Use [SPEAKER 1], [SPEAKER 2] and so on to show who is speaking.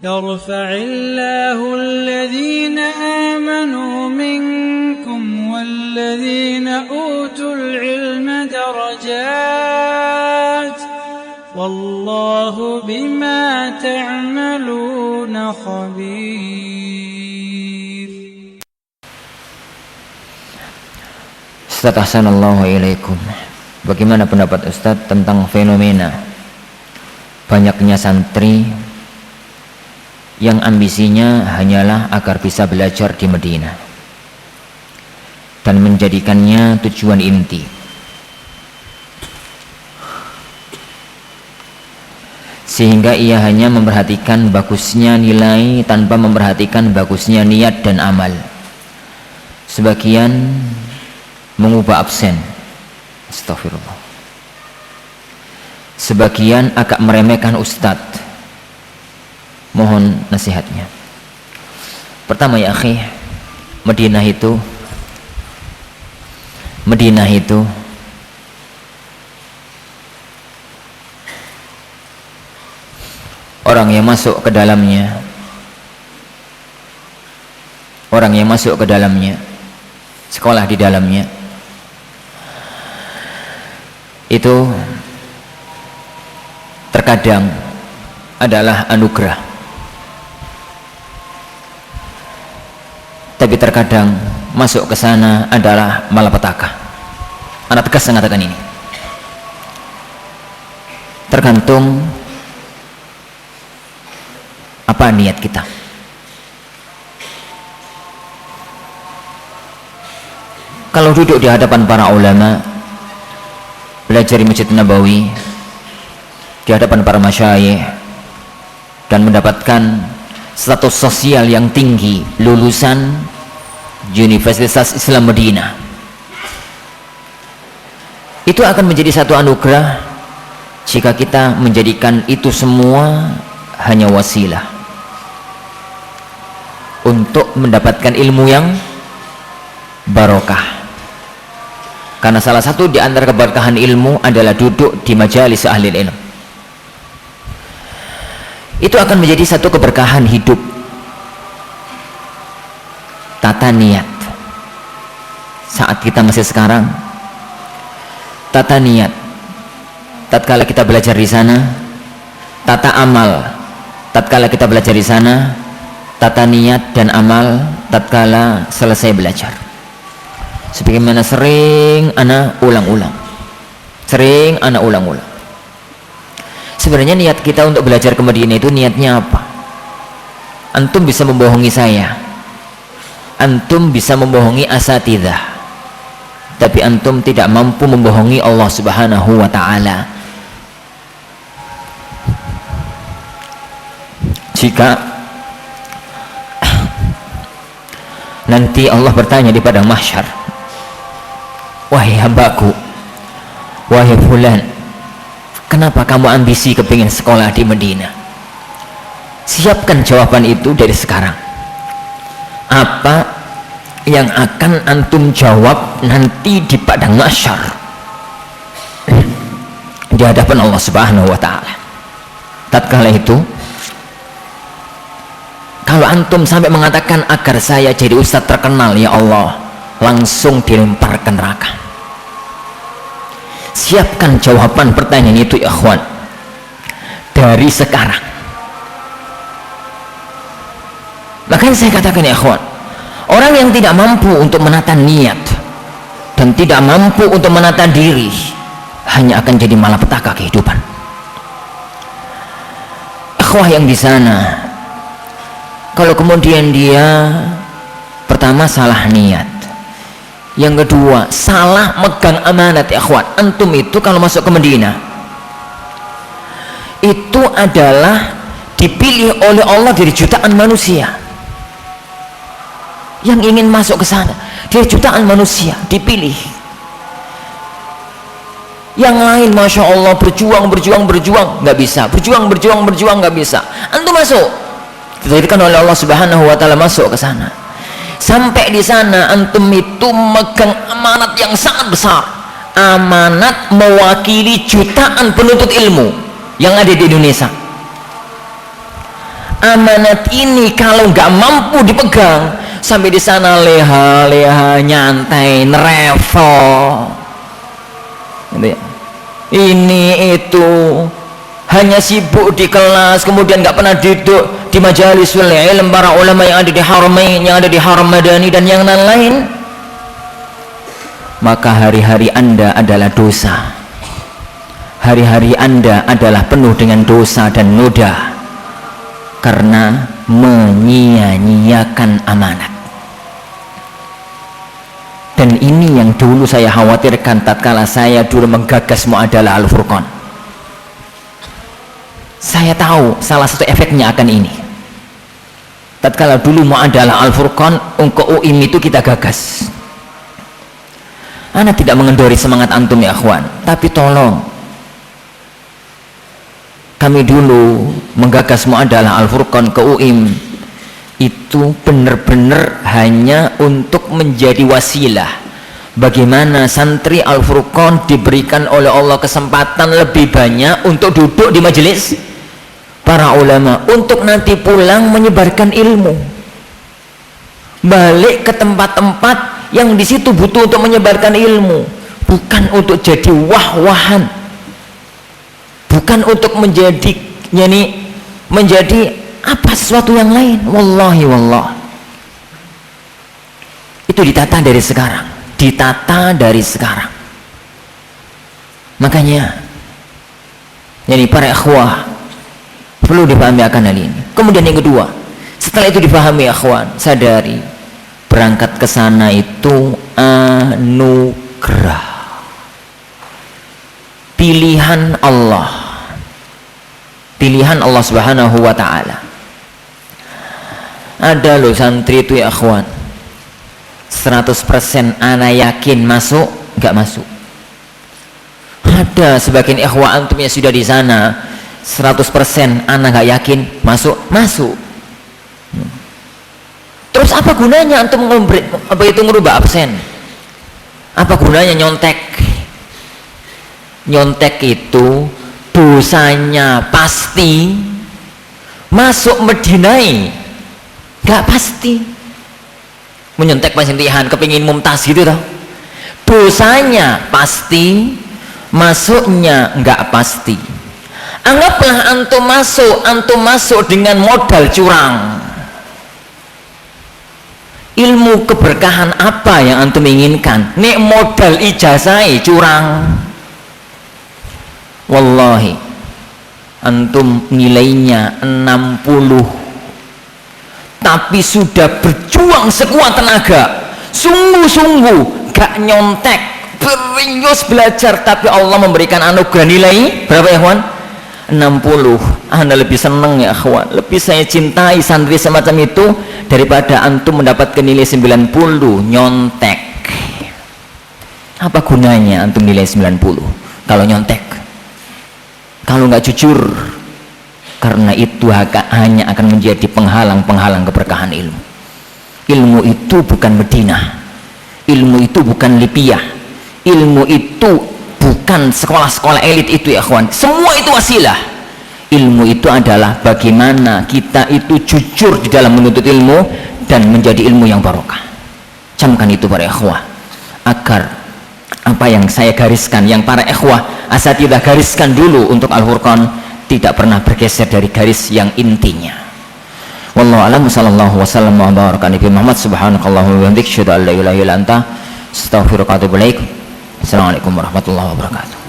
[SPEAKER 1] يرفع الله الذين آمنوا منكم والذين أوتوا العلم درجات والله بما تعملون خبير.
[SPEAKER 2] Ustaz, ahsanallahu ilaikum. Bagaimana pendapat Ustaz tentang fenomena banyaknya santri yang ambisinya hanyalah agar bisa belajar di Madinah dan menjadikannya tujuan inti, sehingga ia hanya memperhatikan bagusnya nilai tanpa memperhatikan bagusnya niat dan amal. Sebagian mengubah absen, astagfirullah. Sebagian agak meremehkan ustadz. Mohon nasihatnya. Pertama ya akhi, Madinah itu orang yang masuk ke dalamnya, sekolah di dalamnya itu terkadang adalah anugerah, tapi terkadang masuk ke sana adalah malapetaka. Anak tegas mengatakan ini. Tergantung apa niat kita. Kalau duduk di hadapan para ulama, belajar di Masjid Nabawi, di hadapan para masyayikh, dan mendapatkan status sosial yang tinggi, lulusan Universitas Islam Madinah, itu akan menjadi satu anugerah jika kita menjadikan itu semua hanya wasilah untuk mendapatkan ilmu yang barokah. Karena salah satu di antara keberkahan ilmu adalah duduk di majalis ahli ilmu. Itu akan menjadi satu keberkahan hidup. Tata niat saat kita masih sekarang, tata niat tatkala kita belajar di sana, tata amal tatkala kita belajar di sana, tata niat dan amal tatkala selesai belajar. Sebagaimana sering ana ulang-ulang, sebenarnya niat kita untuk belajar ke Madinah itu niatnya apa? Antum bisa membohongi saya, antum bisa membohongi asatidzah, tapi antum tidak mampu membohongi Allah Subhanahu wa ta'ala. Jika nanti Allah bertanya di padang mahsyar, wahai hambaku, wahai fulan, kenapa kamu ambisi kepingin sekolah di Madinah? Siapkan jawaban itu dari sekarang. Apa yang akan antum jawab nanti di padang mahsyar di hadapan Allah Subhanahu wa ta'ala? Tatkala itu, kalau antum sampai mengatakan agar saya jadi ustadz terkenal, ya Allah, langsung dilempar ke neraka. Siapkan jawaban pertanyaan itu ya ikhwan dari sekarang. Makanya saya katakan ya ikhwan, orang yang tidak mampu untuk menata niat dan tidak mampu untuk menata diri hanya akan jadi malapetaka kehidupan. Ikhwah yang di sana, kalau kemudian dia pertama salah niat, yang kedua salah megang amanat, ya ikhwan, antum itu kalau masuk ke Madinah itu adalah dipilih oleh Allah dari jutaan manusia yang ingin masuk ke sana. Dari jutaan manusia dipilih. Yang lain masya Allah berjuang nggak bisa, berjuang nggak bisa. Antum masuk, dijadikan oleh Allah Subhanahu wa ta'ala masuk ke sana. Sampai di sana antum itu megang amanat yang sangat besar, amanat mewakili jutaan penuntut ilmu yang ada di Indonesia. amanat ini kalau nggak mampu dipegang, sampai di sana leha-leha, nyantai, nerevel, gitu ya. Ini itu hanya sibuk di kelas, kemudian nggak pernah duduk di majalisul ilm para ulama yang ada di Haramain, yang ada di Haram Madani dan yang lain-lain. Maka hari-hari Anda adalah dosa, hari-hari Anda adalah penuh dengan dosa dan noda karena menyia-nyiakan amanat. Dan ini yang dulu saya khawatirkan tatkala saya dulu menggagas Mu'adalah Al-Furqan. Saya tahu salah satu efeknya akan ini. Tatkala dulu Mu'adalah Al-Furqan untuk UIM itu kita gagas, Ana tidak mengendori semangat antum ya akhwan, tapi tolong, kami dulu menggagas Mu'adalah Al-Furqan ke UIM itu benar-benar hanya untuk menjadi wasilah bagaimana santri Al-Furqan diberikan oleh Allah kesempatan lebih banyak untuk duduk di majelis para ulama, untuk nanti pulang menyebarkan ilmu, balik ke tempat-tempat yang di situ butuh untuk menyebarkan ilmu, bukan untuk jadi wah-wahan, bukan untuk menjadi apa sesuatu yang lain. Wallahi wallah, itu ditata dari sekarang, ditata dari sekarang. Makanya jadi para ikhwah perlu dipahami akan hal ini. Kemudian yang kedua, setelah itu dipahami akhwan, sadari berangkat ke sana itu anugerah, pilihan Allah, pilihan Allah Subhanahu wa ta'ala. Ada loh santri itu ya akhwan, 100% ana yakin masuk, nggak masuk. Ada sebagian ikhwan antum yang sudah di sana 100% ana nggak yakin masuk, masuk. Terus apa gunanya antum ngerubah absen? Apa gunanya nyontek? Nyontek itu dosanya pasti, masuk Madinah gak pasti. Menyontek pasentihan kepingin mumtaz gitu toh, dosanya pasti, masuknya gak pasti. Anggaplah antum masuk dengan modal curang. Ilmu keberkahan apa yang antum inginkan? Nek modal ijazah curang, wallahi antum nilainya 60, tapi sudah berjuang sekuat tenaga, sungguh-sungguh gak nyontek, serius belajar, tapi Allah memberikan anugerah nilai berapa ya kawan? 60. Anda lebih senang ya kawan, lebih saya cintai santri semacam itu daripada antum mendapatkan nilai 90 nyontek. Apa gunanya antum nilai 90 kalau nyontek, kalau nggak jujur? Karena itu hanya akan menjadi penghalang-penghalang keberkahan ilmu. Ilmu itu bukan Medina, ilmu itu bukan Libya, ilmu itu bukan sekolah-sekolah elit itu ya kawan. Semua itu wasilah. Ilmu itu adalah bagaimana kita itu jujur di dalam menuntut ilmu dan menjadi ilmu yang barokah. Camkan itu para ikhwah, agar apa yang saya gariskan, yang para ikhwah asatidzah gariskan dulu untuk Al-Furqan, tidak pernah bergeser dari garis yang intinya. Wallahu a'lam, sallallahu wasallam wa baraka ala Muhammad. Subhanakallahumma wa bihamdika, asyhadu an la ilaha illa anta, astaghfiruka wa atubu ilaik. Assalamualaikum warahmatullahi wabarakatuh.